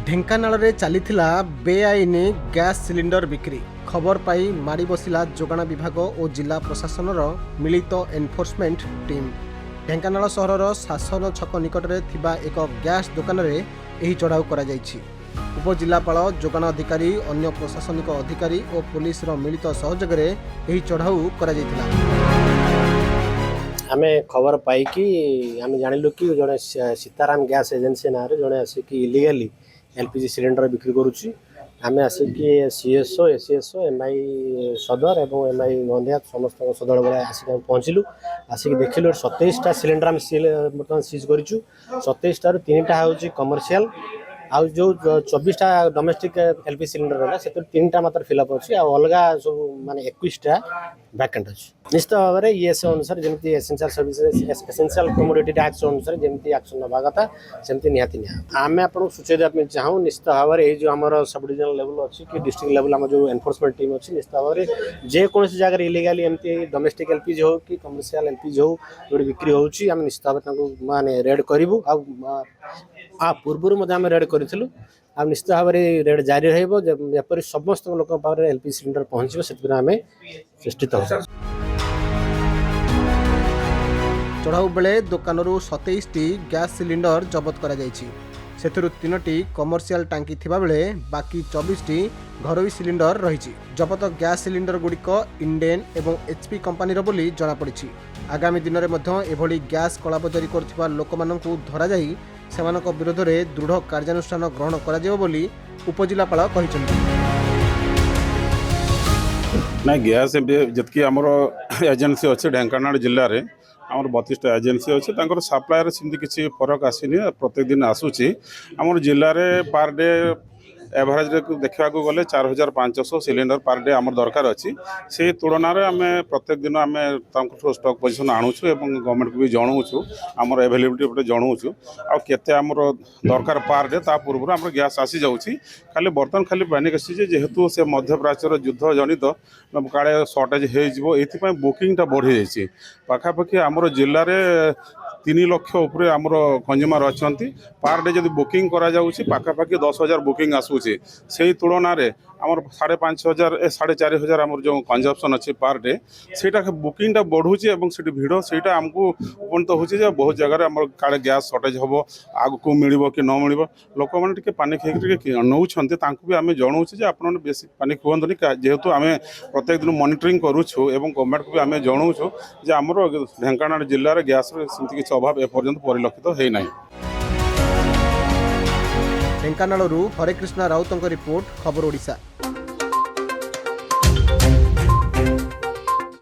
Dhenkanal चलीथिला बेआईन gas cylinder बिक्री खबर पाई माड़ी बसिला जोगाण विभाग और जिला प्रशासन मिलित एनफोर्समेंट टीम। ढेंकानाल सहरर शासन छक निकट में एक गैस दुकान में यह चढ़ाऊ करा जायछि। उपजिलापाल जोगाण अधिकारी अन्य प्रशासनिक अधिकारी और पुलिस मिलित सहयोग में यह चढ़ाऊ करा जायथिला। आमे खबर पाई कि आमे जानिलु कि जड़े सीताराम गैस एजेंसी ना जड़े आसिक इलिगाली एलपीजी सिलिंडर बिक्री करुच्ची। आमे आसिक सीएसओ एसीएसओ एमआई सदर और एमआई मंदिया समस्त सदर बेला आसिक पहुँचलु। आसिक देखिलु 27टा सिलिंडर आम बर्तमान सीज करूँ। 27टार 3टा हूँ कमर्शियल आउ जो 24टा डोमेस्टिक एलपी सिलिंडर रहा से 3टा मात्र फिलअप अच्छी अलग सब माने 21टा वैकेंट अच्छी। निश्चित भाव में ईएस अनुसार जमी essential services essential commodity tax अनुसार जमी एक्शन नवा कथा सेमती निहाती आम आपको सूचय देवाई चाहूँ। निश्चित भाव में जो आम सब डिविजनल लेवल अच्छी कि डिस्ट्रिक्ट लेवल आम जो एनफोर्समेंट टीम अच्छी निश्चित भाव में जेकोसी जगह इलिगाली एमती डोमेस्टिक एलपीजी हो कि कमर्शियल एलपीजी हो जो बिक्री होची आम निश्चित भाव माने रेड करूँ। पूर्व रेड करूँ आ निश्चित भाव में रेड जारी रही समस्त लोक पाखे एलपीजी सिलिंडर पहुँचे से आम चेष्टित हो। चढ़ाऊ बेले दुकानरू 27टी गैस सिलिंडर जबत करा जायछि। सेथिरु 3टी कमर्शियल टांकी थिबा बेले बाकी 24टी घरोई सिलिंडर रही। जबत गैस सिलिंडर गुड़िक इंडेन एवं एचपी कंपानीर बोली जଣା पड़िछि। आगामी दिन में मध्य एभली गैस कलाबजारी करथिबा लोकमानंकु धरा जाई सेमानक विरोध में दृढ़ कार्यानुष्ठान ग्रहण करा जिवो बोली उपजिलापाल कहिसथि। ना गैस जतकी आमर एजेंसी अच्छे ढेंकानाल जिले में आमर 32टा एजेंसी अच्छे सप्लायर सेमती किसी फरक आसनी प्रत्येक दिन आसूची। आमर जिले में पर डे एवरेज देखा गले 4500 सिलिंडर पर डे आमर दरकार अच्छी। से तुलन में आम प्रत्येक दिन आम स्टॉक पोजिशन आणुचु और गवर्नमेंट को भी जनाऊँ आमर एवेलेबिलिटी जनाऊँ आते आमर दरकार पर डे ता पूर्व आम गैस आसी जाऊँगी। खाली बर्तमान खाली पैनिक आसी जेहेतु से मध्यप्राच्यर युद्ध जनित काले सर्टेज हो बुकिंगटा बढ़ी जाइए। पाखापाखि आमर जिले में 3 लाख उपरे आमर कंज्यूमर अच्छा पर डे जब बुकिंग करा जाउछि पाखापाखि 10,000 बुकिंग आसूसी। से तुलन में आमर 5,500 4,500 आमर जो कंजप्शन अच्छे पर डे सेटा बुकिंगटा बढ़ुची और से भिड़ से आमको उपनीत हो बहुत जगह आम काले गैस सर्टेज हम आग को मिल कि न मिल लोक मैंने पानिक नौ भी आम जनाऊँ आप बेसी पानिक हूँ जेहेतु आम प्रत्येक दिन मॉनिटरिंग करूँ और गवर्नमेंट को भी आम जनाऊँ आमर ढेंकानाल जिले में गैस सेमती किसी अभाव एपर्यंत परिलक्षित होना। ढेंकानालरू हरे कृष्णा राउतଙ୍କ रिपोर्ट खबर ओडिशा।